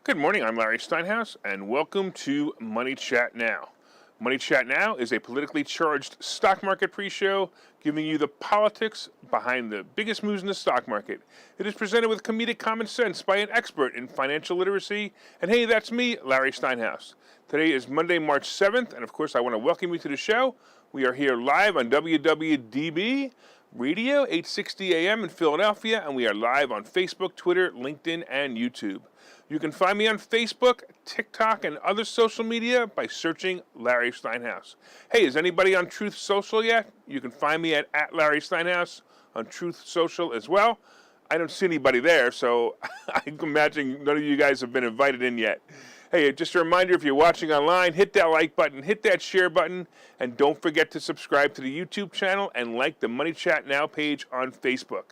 Good morning, I'm Larry Steinhouse, and welcome to Money Chat Now. Money Chat Now is a politically charged stock market pre-show giving you the politics behind the biggest moves in the stock market. It is presented with comedic common sense by an expert in financial literacy, and hey, that's me, Larry Steinhouse. Today is Monday, March 7th, and of course I want to welcome you to the show. We are here live on WWDB Radio, 860 AM in Philadelphia, and we are live on Facebook, Twitter, LinkedIn, and YouTube. You can find me on Facebook, TikTok, and other social media by searching Larry Steinhouse. Hey, is anybody on Truth Social yet? You can find me at Larry Steinhouse on Truth Social as well. I don't see anybody there, so I can imagine none of you guys have been invited in yet. Hey, just a reminder, if you're watching online, hit that like button, hit that share button, and don't forget to subscribe to the YouTube channel and like the Money Chat Now page on Facebook.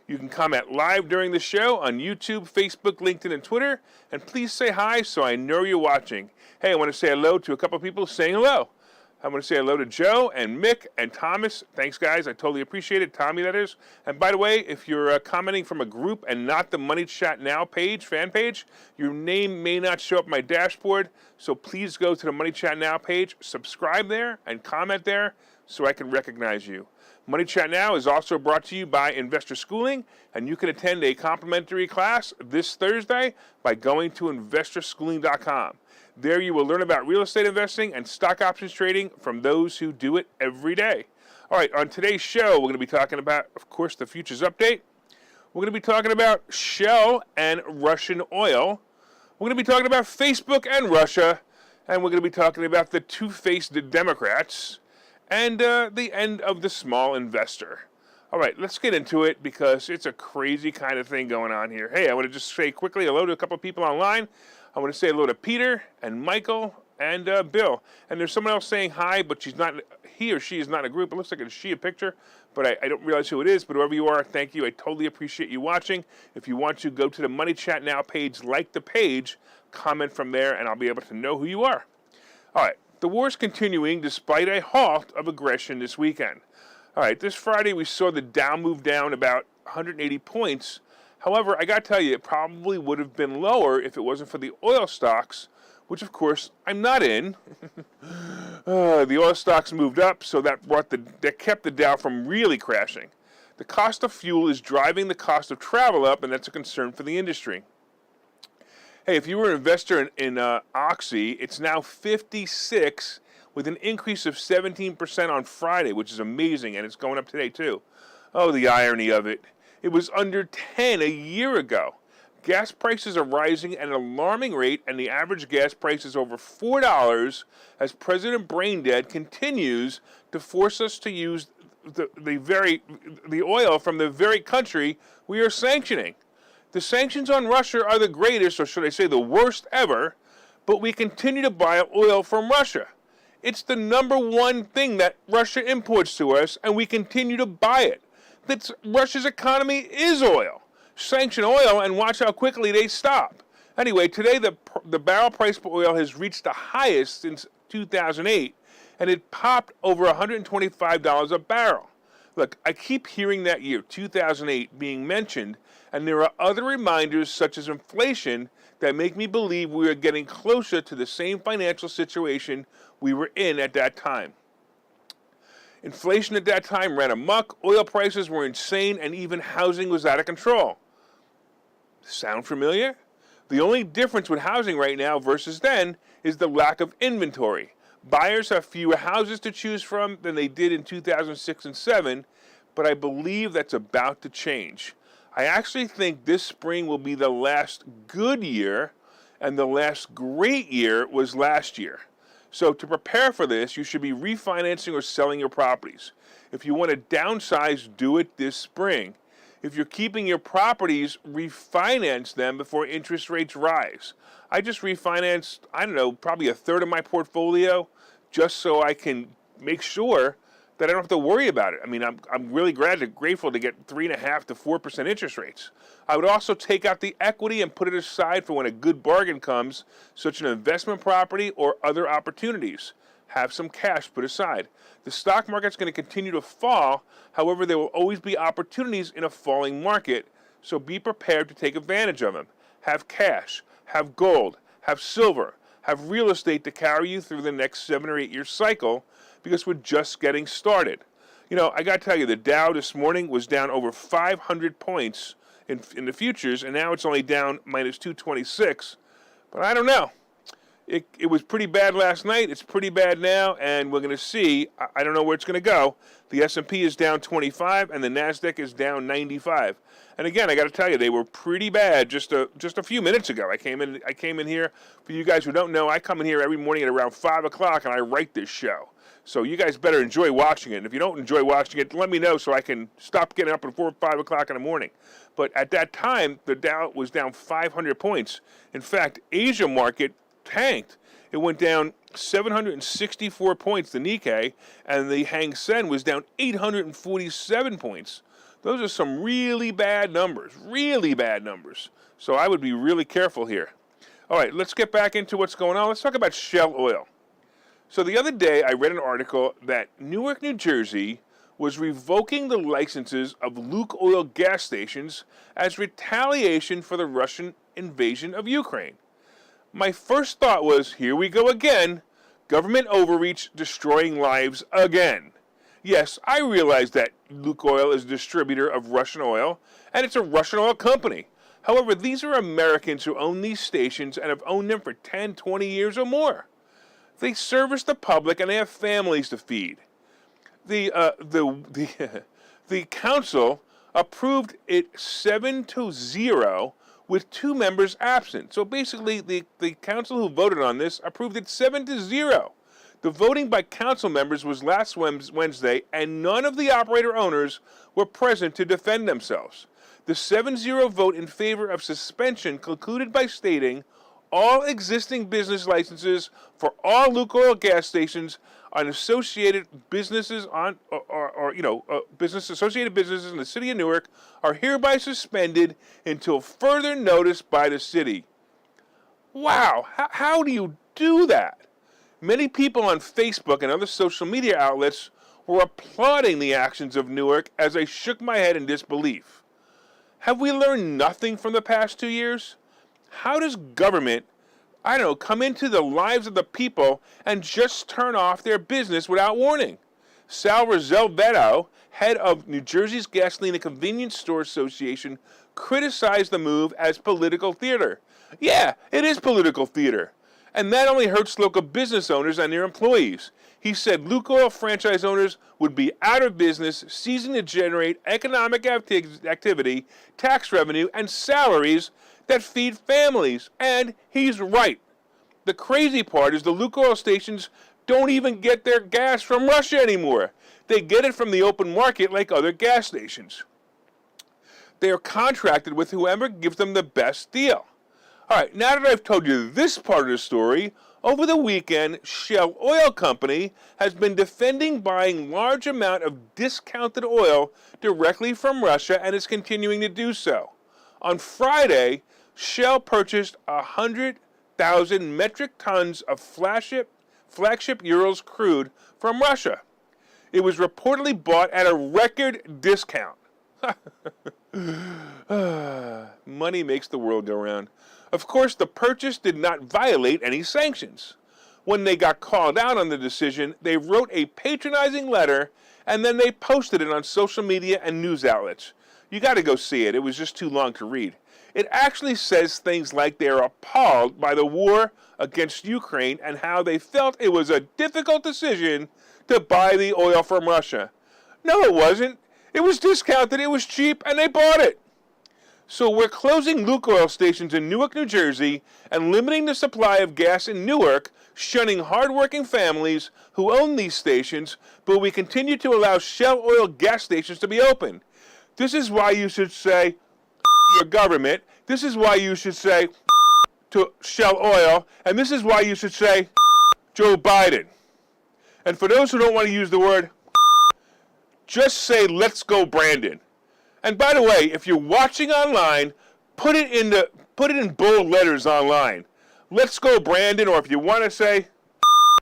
You can comment live during the show on YouTube, Facebook, LinkedIn, and Twitter. And please say hi so I know you're watching. Hey, I want to say hello to a couple of people saying hello. I want to say hello to Joe and Mick and Thomas. Thanks, guys. I totally appreciate it. Tommy, that is. And by the way, if you're commenting from a group and not the Money Chat Now page, fan page, your name may not show up on my dashboard. So please go to the Money Chat Now page, subscribe there, and comment there so I can recognize you. Money Chat Now is also brought to you by Investor Schooling, and you can attend a complimentary class this Thursday by going to investorschooling.com. There you will learn about real estate investing and stock options trading from those who do it every day. All right, on today's show, we're going to be talking about, of course, the futures update. We're going to be talking about Shell and Russian oil. We're going to be talking about Facebook and Russia, and we're going to be talking about the two-faced Democrats and the end of the small investor. All right, let's get into it because it's a crazy kind of thing going on here. Hey, I want to just say quickly hello to a couple of people online. I want to say hello to Peter and Michael and Bill. And there's someone else saying hi, but he or she is not in a group. It looks like it's a picture, but I don't realize who it is. But whoever you are, thank you. I totally appreciate you watching. If you want to, go to the Money Chat Now page, like the page, comment from there, and I'll be able to know who you are. All right. The war is continuing despite a halt of aggression this weekend. All right, this Friday we saw the Dow move down about 180 points. However, I got to tell you, it probably would have been lower if it wasn't for the oil stocks, which of course I'm not in. The oil stocks moved up, so that kept the Dow from really crashing. The cost of fuel is driving the cost of travel up, and that's a concern for the industry. Hey, if you were an investor in Oxy, it's now 56 with an increase of 17% on Friday, which is amazing, and it's going up today too. Oh, the irony of it. It was under 10 a year ago. Gas prices are rising at an alarming rate, and the average gas price is over $4 as President Braindead continues to force us to use the oil from the very country we are sanctioning. The sanctions on Russia are the greatest, or should I say the worst ever, but we continue to buy oil from Russia. It's the number one thing that Russia imports to us, and we continue to buy it. Russia's economy is oil. Sanction oil, and watch how quickly they stop. Anyway, today the barrel price for oil has reached the highest since 2008, and it popped over $125 a barrel. Look, I keep hearing that year, 2008, being mentioned, and there are other reminders such as inflation that make me believe we are getting closer to the same financial situation we were in at that time. Inflation at that time ran amok, oil prices were insane, and even housing was out of control. Sound familiar? The only difference with housing right now versus then is the lack of inventory. Buyers have fewer houses to choose from than they did in 2006 and 2007, but I believe that's about to change. I actually think this spring will be the last good year, and the last great year was last year. So to prepare for this, you should be refinancing or selling your properties. If you want to downsize, do it this spring. If you're keeping your properties, refinance them before interest rates rise. I just refinanced, probably a third of my portfolio just so I can make sure that I don't have to worry about it. I mean, I'm really grateful to get 3.5% to 4% interest rates. I would also take out the equity and put it aside for when a good bargain comes, such an investment property or other opportunities. Have some cash put aside. The stock market's going to continue to fall. However, there will always be opportunities in a falling market, so be prepared to take advantage of them. Have cash. have gold, have silver, have real estate to carry you through the next 7 or 8 year cycle because we're just getting started. You know, I got to tell you, the Dow this morning was down over 500 points in the futures, and now it's only down minus 226. But I don't know. It was pretty bad last night. It's pretty bad now, and we're going to see. I don't know where it's going to go. The S&P is down 25, and the Nasdaq is down 95. And again, I got to tell you, they were pretty bad just a few minutes ago. I came in here. For you guys who don't know, I come in here every morning at around 5 o'clock, and I write this show. So you guys better enjoy watching it. And if you don't enjoy watching it, let me know so I can stop getting up at 4 or 5 o'clock in the morning. But at that time, the Dow was down 500 points. In fact, Asia market tanked. It went down 764 points, the Nikkei, and the Hang Seng was down 847 points. Those are some really bad numbers, So I would be really careful here. All right, let's get back into what's going on. Let's talk about Shell Oil. So the other day, I read an article that Newark, New Jersey was revoking the licenses of Luke Oil gas stations as retaliation for the Russian invasion of Ukraine. My first thought was, here we go again, government overreach destroying lives again. Yes, I realize that Luke Oil is a distributor of Russian oil, and it's a Russian oil company. However, these are Americans who own these stations and have owned them for 10, 20 years or more. They service the public and they have families to feed. The council approved it 7-0 with 2 members absent. So basically, the council who voted on this approved it 7-0. The voting by council members was last Wednesday, and none of the operator owners were present to defend themselves. The 7-0 vote in favor of suspension concluded by stating all existing business licenses for all Luke Oil gas stations on associated businesses associated businesses in the city of Newark are hereby suspended until further notice by the city. Wow, how do you do that? Many people on Facebook and other social media outlets were applauding the actions of Newark as I shook my head in disbelief. Have we learned nothing from the past 2 years? How does government, come into the lives of the people and just turn off their business without warning? Sal Roselvetto, head of New Jersey's Gasoline and Convenience Store Association, criticized the move as political theater. Yeah, it is political theater. And that only hurts local business owners and their employees. He said Luke Oil franchise owners would be out of business, ceasing to generate economic activity, tax revenue, and salaries that feed families. And he's right. The crazy part is the Luke Oil stations don't even get their gas from Russia anymore. They get it from the open market like other gas stations. They are contracted with whoever gives them the best deal. All right, now that I've told you this part of the story, over the weekend, Shell Oil Company has been defending buying large amount of discounted oil directly from Russia and is continuing to do so. On Friday, Shell purchased 100,000 metric tons of flagship Urals crude from Russia. It was reportedly bought at a record discount. Money makes the world go round. Of course, the purchase did not violate any sanctions. When they got called out on the decision, they wrote a patronizing letter and then they posted it on social media and news outlets. You got to go see it. It was just too long to read. It actually says things like they are appalled by the war against Ukraine and how they felt it was a difficult decision to buy the oil from Russia. No, it wasn't. It was discounted, it was cheap, and they bought it. So we're closing Luke Oil stations in Newark, New Jersey, and limiting the supply of gas in Newark, shunning hardworking families who own these stations, but we continue to allow Shell Oil gas stations to be open. This is why you should say, your government. This is why you should say to Shell Oil, and this is why you should say Joe Biden. And for those who don't want to use the word, just say, let's go, Brandon. And by the way, if you're watching online, put it in bold letters online. Let's go, Brandon, or if you want to say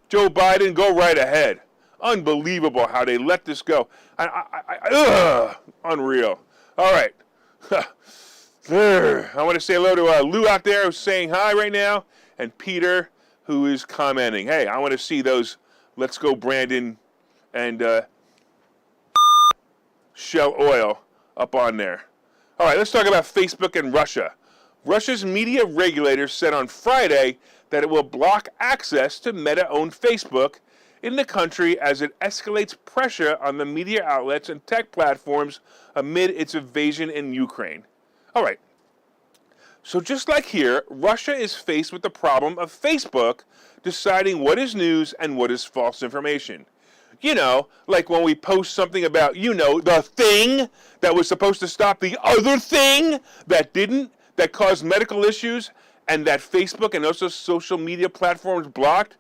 Joe Biden, go right ahead. Unbelievable how they let this go. Unreal. All right. I want to say hello to Lou out there who's saying hi right now, and Peter who is commenting. Hey, I want to see those Let's Go Brandon and Shell Oil up on there. All right, let's talk about Facebook and Russia. Russia's media regulator said on Friday that it will block access to Meta-owned Facebook in the country as it escalates pressure on the media outlets and tech platforms amid its invasion in Ukraine. All right. So just like here, Russia is faced with the problem of Facebook deciding what is news and what is false information. You know, like when we post something about, the thing that was supposed to stop the other thing that didn't, that caused medical issues, and that Facebook and also social media platforms blocked.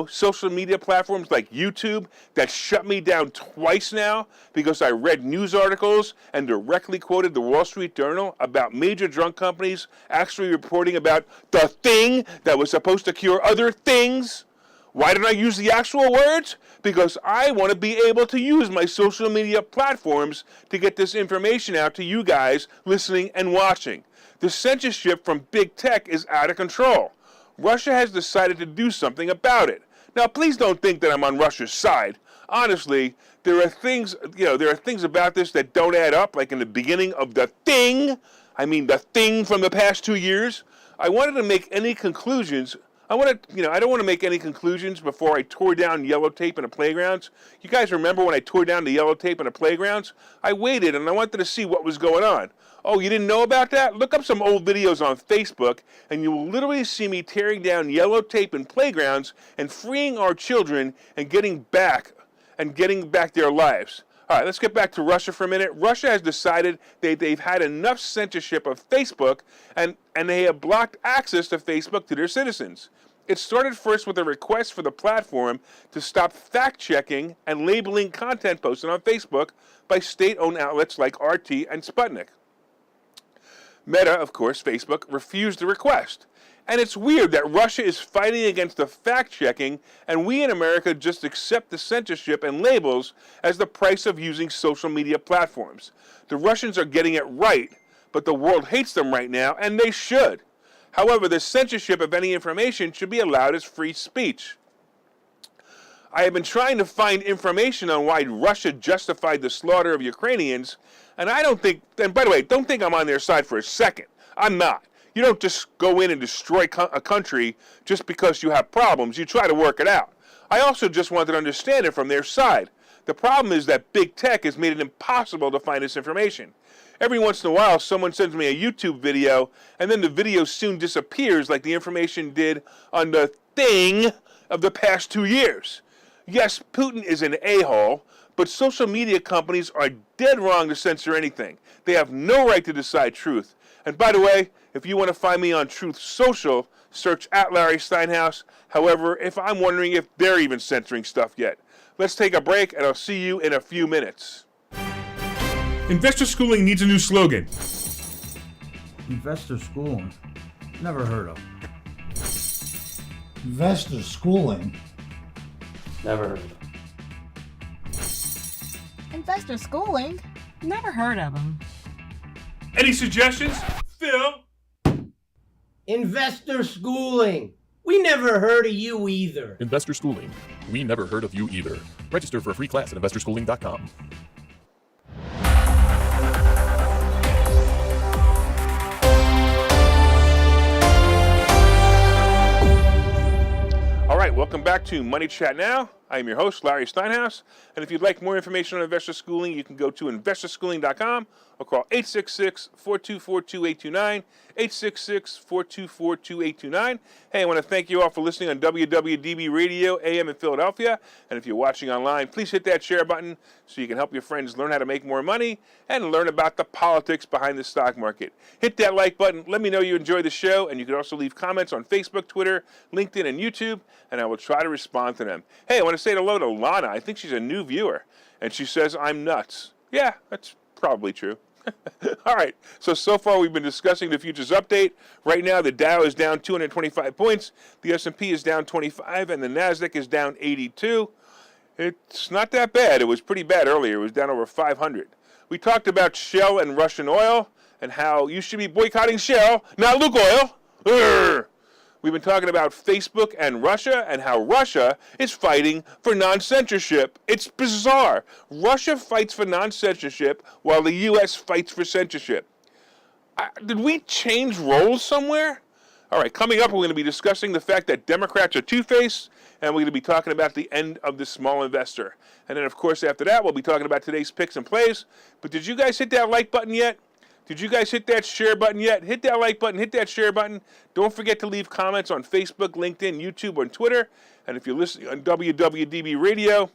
Social media platforms like YouTube that shut me down twice now because I read news articles and directly quoted the Wall Street Journal about major drug companies actually reporting about the thing that was supposed to cure other things. Why didn't I use the actual words? Because I want to be able to use my social media platforms to get this information out to you guys listening and watching. The censorship from big tech is out of control. Russia has decided to do something about it. Now, please don't think that I'm on Russia's side. Honestly, there are things about this that don't add up, like in the beginning of the thing. I mean, the thing from the past 2 years. I wanted to make any conclusions. I don't want to make any conclusions before I tore down yellow tape in the playgrounds. You guys remember when I tore down the yellow tape in the playgrounds? I waited and I wanted to see what was going on. Oh, you didn't know about that? Look up some old videos on Facebook, and you will literally see me tearing down yellow tape in playgrounds and freeing our children and getting back their lives. All right, let's get back to Russia for a minute. Russia has decided they've had enough censorship of Facebook, and they have blocked access to Facebook to their citizens. It started first with a request for the platform to stop fact-checking and labeling content posted on Facebook by state-owned outlets like RT and Sputnik. Meta, of course, Facebook, refused the request. And it's weird that Russia is fighting against the fact-checking, and we in America just accept the censorship and labels as the price of using social media platforms. The Russians are getting it right, but the world hates them right now, and they should. However, the censorship of any information should be allowed as free speech. I have been trying to find information on why Russia justified the slaughter of Ukrainians, and by the way, don't think I'm on their side for a second. I'm not. You don't just go in and destroy a country just because you have problems. You try to work it out. I also just wanted to understand it from their side. The problem is that big tech has made it impossible to find this information. Every once in a while, someone sends me a YouTube video, and then the video soon disappears like the information did on the thing of the past 2 years. Yes, Putin is an a-hole, but social media companies are dead wrong to censor anything. They have no right to decide truth. And by the way, if you want to find me on Truth Social, search at Larry Steinhouse. However, if I'm wondering if they're even censoring stuff yet. Let's take a break, and I'll see you in a few minutes. Investor Schooling needs a new slogan. Investor Schooling? Never heard of. Investor Schooling? Never heard of them. Investor Schooling? Never heard of them. Any suggestions? Phil? Investor Schooling. We never heard of you either. Investor Schooling. We never heard of you either. Register for a free class at investorschooling.com. All right, welcome back to Money Chat Now. I am your host, Larry Steinhouse. And if you'd like more information on investor schooling, you can go to investorschooling.com or call 866-424-2829, 866-424-2829. Hey, I want to thank you all for listening on WWDB Radio, AM in Philadelphia. And if you're watching online, please hit that share button so you can help your friends learn how to make more money and learn about the politics behind the stock market. Hit that like button. Let me know you enjoy the show. And you can also leave comments on Facebook, Twitter, LinkedIn, and YouTube, and I will try to respond to them. Hey, I want to say hello to Lana. I think she's a new viewer. And she says, I'm nuts. Yeah, that's probably true. All right, so far we've been discussing the futures update. Right now the Dow is down 225 points, the S&P is down 25, and the NASDAQ is down 82. It's not that bad. It was pretty bad earlier. It was down over 500. We talked about Shell and Russian oil, and how you should be boycotting Shell, not Luke Oil. Urgh. We've been talking about Facebook and Russia and how Russia is fighting for non-censorship. It's bizarre. Russia fights for non-censorship while the U.S. fights for censorship. Did we change roles somewhere? All right, coming up, we're going to be discussing the fact that Democrats are two-faced, and we're going to be talking about the end of the small investor. And then, of course, after that, we'll be talking about today's picks and plays. But did you guys hit that like button yet? Did you guys hit that share button yet? Hit that like button, hit that share button. Don't forget to leave comments on Facebook, LinkedIn, YouTube, or Twitter. And if you're listening on WWDB Radio,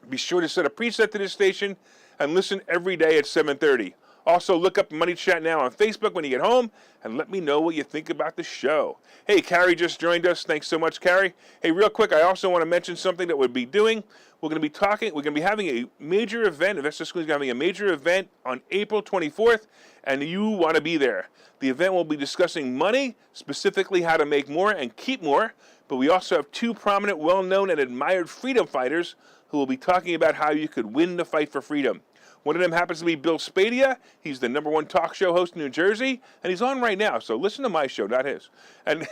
be sure to set a preset to this station and listen every day at 7:30. Also, look up Money Chat Now on Facebook when you get home and let me know what you think about the show. Hey, Carrie just joined us. Thanks so much, Carrie. Hey, real quick, I also want to mention something that we'll be doing. We're going to be having a major event. Investor School is having a major event on April 24th, and you want to be there. The event will be discussing money, specifically how to make more and keep more, but we also have two prominent, well-known, and admired freedom fighters who will be talking about how you could win the fight for freedom. One of them happens to be Bill Spadia. He's the #1 talk show host in New Jersey, and he's on right now. So listen to my show, not his. And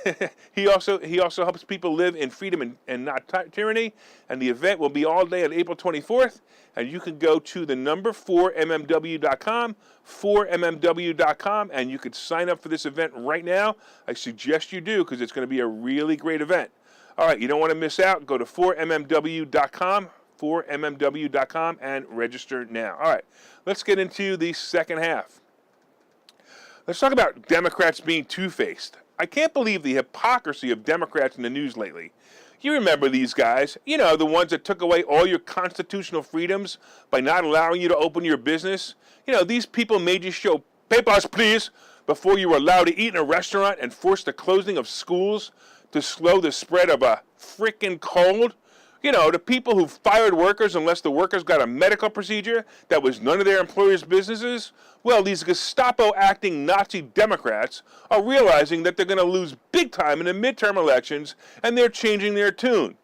he also helps people live in freedom and not tyranny. And the event will be all day on April 24th. And you can go to the number 4mmw.com, 4mmw.com, and you could sign up for this event right now. I suggest you do because it's going to be a really great event. All right, you don't want to miss out. Go to 4mmw.com. 4mmw.com and register now. All right, let's get into the second half. Let's talk about Democrats being two-faced. I can't believe the hypocrisy of Democrats in the news lately. You remember these guys, you know, the ones that took away all your constitutional freedoms by not allowing you to open your business. You know, these people made you show papers, please, before you were allowed to eat in a restaurant and forced the closing of schools to slow the spread of a frickin' cold. You know, the people who fired workers unless the workers got a medical procedure that was none of their employers' businesses, well, these Gestapo-acting Nazi Democrats are realizing that they're going to lose big time in the midterm elections, and they're changing their tune.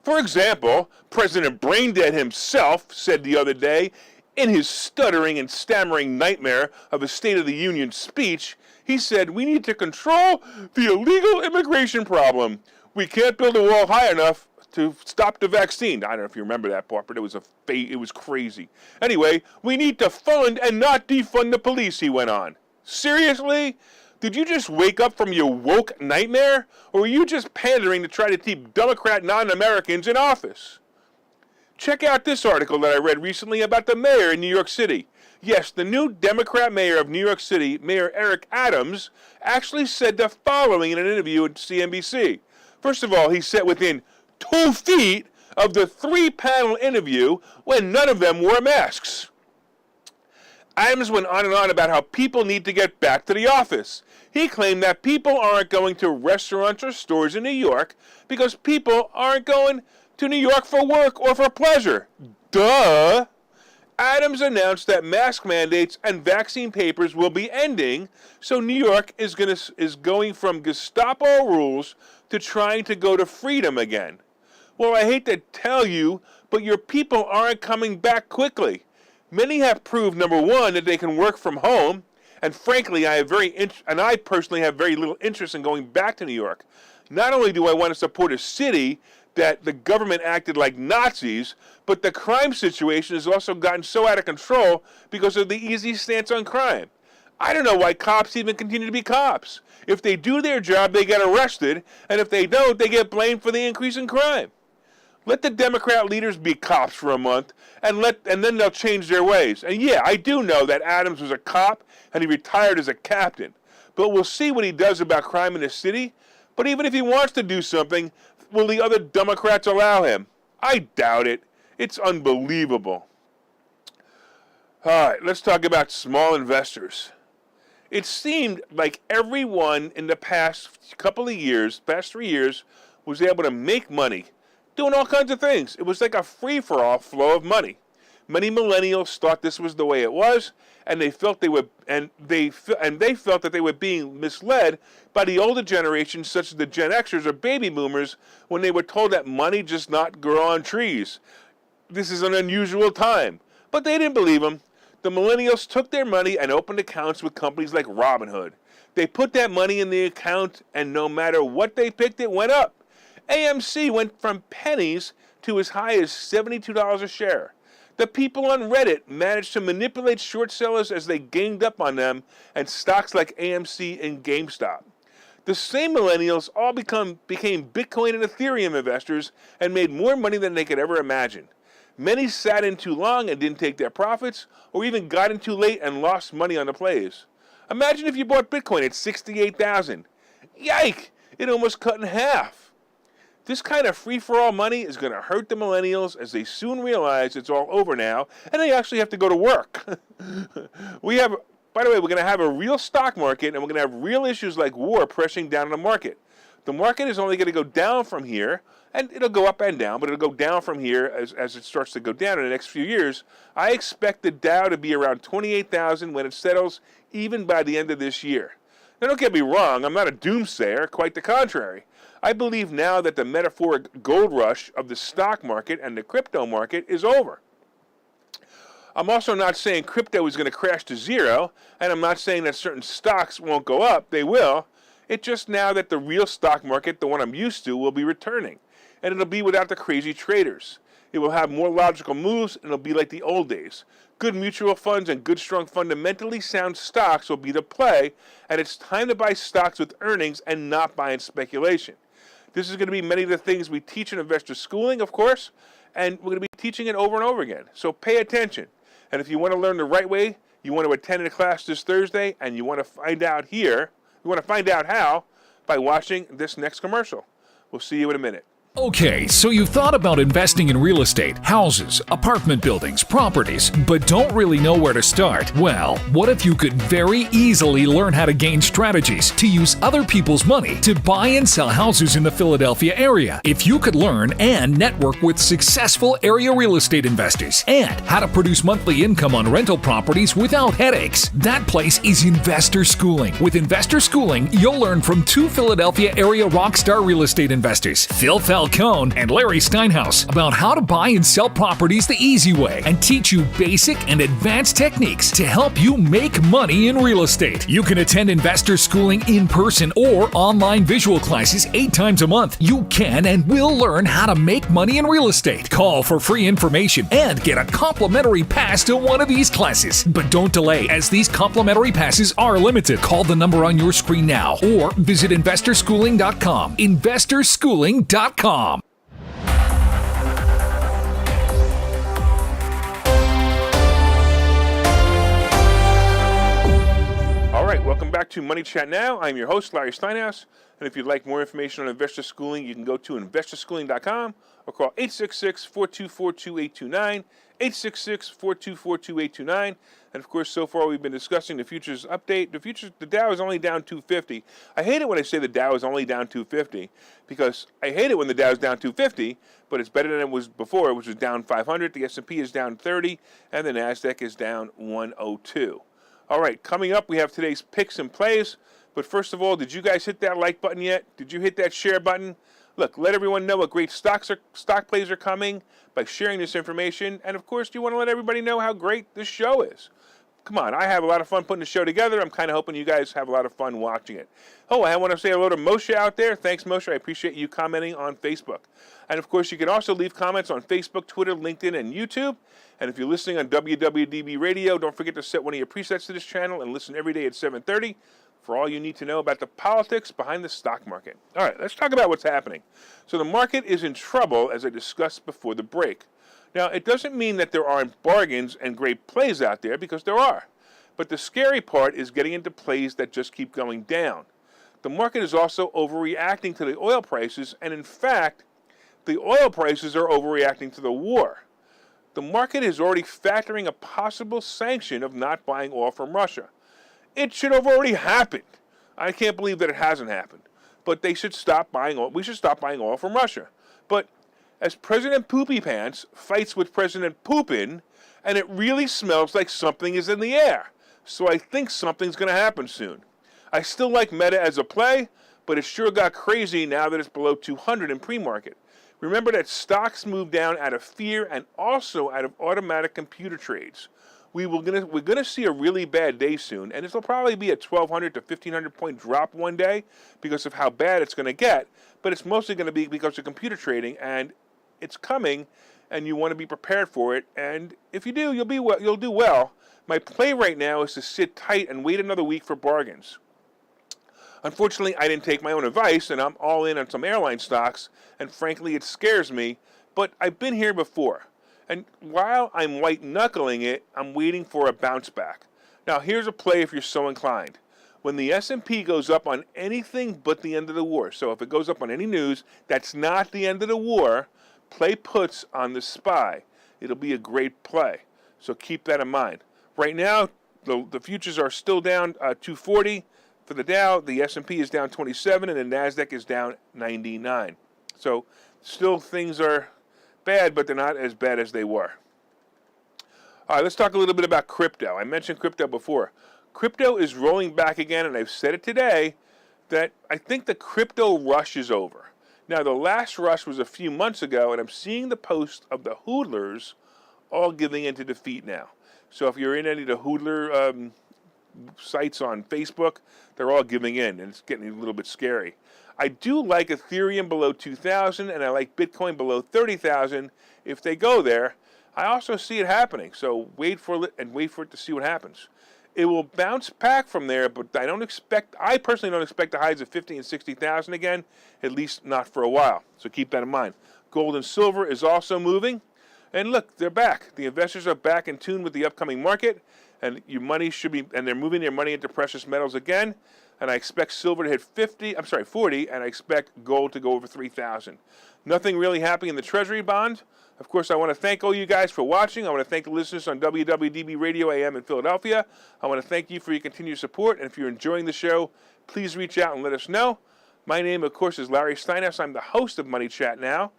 For example, President Braindead himself said the other day, in his stuttering and stammering nightmare of a State of the Union speech, he said, "We need to control the illegal immigration problem. We can't build a wall high enough to stop the vaccine." I don't know if you remember that part, but it was crazy. Anyway, we need to fund and not defund the police, he went on. Seriously? Did you just wake up from your woke nightmare? Or were you just pandering to try to keep Democrat non-Americans in office? Check out this article that I read recently about the mayor in New York City. Yes, the new Democrat mayor of New York City, Mayor Eric Adams, actually said the following in an interview at CNBC. First of all, he said within 2 feet of the 3-panel interview when none of them wore masks. Adams went on and on about how people need to get back to the office. He claimed that people aren't going to restaurants or stores in New York because people aren't going to New York for work or for pleasure. Duh! Adams announced that mask mandates and vaccine papers will be ending, so New York is going from Gestapo rules to trying to go to freedom again. Well, I hate to tell you, but your people aren't coming back quickly. Many have proved, number one, that they can work from home, and frankly, I personally have very little interest in going back to New York. Not only do I want to support a city that the government acted like Nazis, but the crime situation has also gotten so out of control because of the easy stance on crime. I don't know why cops even continue to be cops. If they do their job, they get arrested, and if they don't, they get blamed for the increase in crime. Let the Democrat leaders be cops for a month, and then they'll change their ways. And yeah, I do know that Adams was a cop, and he retired as a captain. But we'll see what he does about crime in the city. But even if he wants to do something, will the other Democrats allow him? I doubt it. It's unbelievable. All right, let's talk about small investors. It seemed like everyone in the past couple of years, past 3 years, was able to make money doing all kinds of things. It was like a free-for-all flow of money. Many millennials thought this was the way it was, and they felt they felt that they were being misled by the older generation, such as the Gen Xers or baby boomers, when they were told that money just not grow on trees. This is an unusual time. But they didn't believe them. The millennials took their money and opened accounts with companies like Robinhood. They put that money in the account, and no matter what they picked, it went up. AMC went from pennies to as high as $72 a share. The people on Reddit managed to manipulate short sellers as they ganged up on them and stocks like AMC and GameStop. The same millennials all became Bitcoin and Ethereum investors and made more money than they could ever imagine. Many sat in too long and didn't take their profits, or even got in too late and lost money on the plays. Imagine if you bought Bitcoin at $68,000. Yike! It almost cut in half. This kind of free-for-all money is going to hurt the millennials as they soon realize it's all over now, and they actually have to go to work. By the way, we're going to have a real stock market, and we're going to have real issues like war pressing down on the market. The market is only going to go down from here, and it'll go up and down, but it'll go down from here as it starts to go down in the next few years. I expect the Dow to be around 28,000 when it settles, even by the end of this year. Now, don't get me wrong, I'm not a doomsayer, quite the contrary. I believe now that the metaphoric gold rush of the stock market and the crypto market is over. I'm also not saying crypto is going to crash to zero, and I'm not saying that certain stocks won't go up. They will. It's just now that the real stock market, the one I'm used to, will be returning. And it'll be without the crazy traders. It will have more logical moves, and it'll be like the old days. Good mutual funds and good, strong, fundamentally sound stocks will be the play, and it's time to buy stocks with earnings and not buy in speculation. This is going to be many of the things we teach in investor schooling, of course, and we're going to be teaching it over and over again. So pay attention. And if you want to learn the right way, you want to attend a class this Thursday, and you want to find out how by watching this next commercial. We'll see you in a minute. Okay, so you've thought about investing in real estate, houses, apartment buildings, properties, but don't really know where to start? Well, what if you could very easily learn how to gain strategies to use other people's money to buy and sell houses in the Philadelphia area? If you could learn and network with successful area real estate investors and how to produce monthly income on rental properties without headaches, that place is Investor Schooling. With Investor Schooling, you'll learn from two Philadelphia area rockstar real estate investors, Phil Falcone and Larry Steinhouse, about how to buy and sell properties the easy way and teach you basic and advanced techniques to help you make money in real estate. You can attend Investor Schooling in person or online visual classes 8 times a month. You can and will learn how to make money in real estate. Call for free information and get a complimentary pass to one of these classes. But don't delay, as these complimentary passes are limited. Call the number on your screen now or visit investorschooling.com. investorschooling.com. All right, welcome back to Money Chat Now. I'm your host, Larry Steinhouse. And if you'd like more information on investor schooling, you can go to investorschooling.com or call 866-424-2829, 866-424-2829. And of course, so far we've been discussing the futures update. The Dow is only down 250. I hate it when I say the Dow is only down 250 because I hate it when the Dow is down 250, but it's better than it was before, which was down 500. The S&P is down 30, and the NASDAQ is down 102. All right, coming up, we have today's picks and plays. But first of all, did you guys hit that like button yet? Did you hit that share button? Look, let everyone know what great stock plays are coming by sharing this information. And of course, you want to let everybody know how great this show is. Come on, I have a lot of fun putting the show together. I'm kind of hoping you guys have a lot of fun watching it. Oh, I want to say hello to Moshe out there. Thanks, Moshe. I appreciate you commenting on Facebook. And of course, you can also leave comments on Facebook, Twitter, LinkedIn, and YouTube. And if you're listening on WWDB Radio, don't forget to set one of your presets to this channel and listen every day at 7:30 for all you need to know about the politics behind the stock market. All right, let's talk about what's happening. So the market is in trouble, as I discussed before the break. Now, it doesn't mean that there aren't bargains and great plays out there, because there are. But the scary part is getting into plays that just keep going down. The market is also overreacting to the oil prices, and in fact, the oil prices are overreacting to the war. The market is already factoring a possible sanction of not buying oil from Russia. It should have already happened. I can't believe that it hasn't happened. But they should stop buying oil. We should stop buying oil from Russia. But as President Poopy Pants fights with President Poopin, and it really smells like something is in the air. So I think something's going to happen soon. I still like Meta as a play, but it sure got crazy now that it's below 200 in pre-market. Remember that stocks move down out of fear and also out of automatic computer trades. we're gonna see a really bad day soon, and this will probably be a 1,200 to 1,500 point drop one day because of how bad it's going to get. But it's mostly going to be because of computer trading, and it's coming, and you want to be prepared for it. And if you do, you'll do well. My play right now is to sit tight and wait another week for bargains. Unfortunately, I didn't take my own advice, and I'm all in on some airline stocks, and frankly, it scares me, but I've been here before. And while I'm white-knuckling it, I'm waiting for a bounce back. Now, here's a play if you're so inclined. When the S&P goes up on anything but the end of the war, so if it goes up on any news that's not the end of the war, play puts on the SPY. It'll be a great play, so keep that in mind. Right now, the futures are still down 240 for the Dow. The S&P is down 27, and the NASDAQ is down 99. So still things are bad, but they're not as bad as they were. All right, let's talk a little bit about crypto. I mentioned crypto before. Crypto is rolling back again, and I've said it today that I think the crypto rush is over. Now, the last rush was a few months ago, and I'm seeing the post of the hodlers all giving into defeat now. So if you're in any of the hodler sites on Facebook, they're all giving in, and it's getting a little bit scary. I do like Ethereum below 2,000, and I like Bitcoin below 30,000 if they go there. I also see it happening, so wait for it to see what happens. It will bounce back from there, but I personally don't expect the highs of 50 and 60,000 again, at least not for a while. So keep that in mind. Gold and silver is also moving. And look, they're back. The investors are back in tune with the upcoming market, and they're moving their money into precious metals again. And I expect silver to hit 40, and I expect gold to go over 3,000. Nothing really happening in the Treasury bond. Of course, I want to thank all you guys for watching. I want to thank the listeners on WWDB Radio AM in Philadelphia. I want to thank you for your continued support. And if you're enjoying the show, please reach out and let us know. My name, of course, is Larry Steinhouse. I'm the host of Money Chat Now.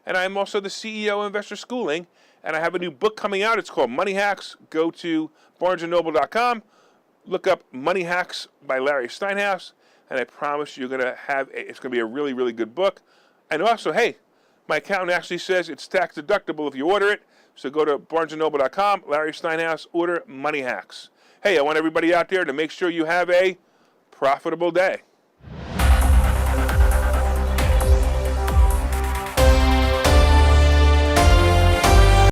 And I'm also the CEO of Investor Schooling. And I have a new book coming out. It's called Money Hacks. Go to barnesandnoble.com. Look up Money Hacks by Larry Steinhouse. And I promise it's going to be a really, really good book. And also, hey, my accountant actually says it's tax deductible if you order it. So go to barnesandnoble.com, Larry Steinhouse, order Money Hacks. Hey, I want everybody out there to make sure you have a profitable day.